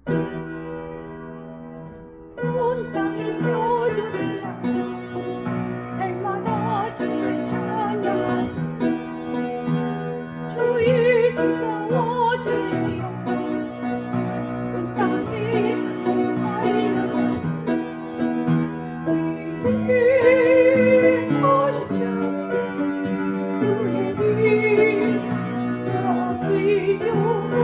온 땅이 펴주는 찬양 날마다 주를 찬양하소 주의 무서워 주의 영광 온 땅에 알려져 그의 멋있죠 그의 일 그의 영광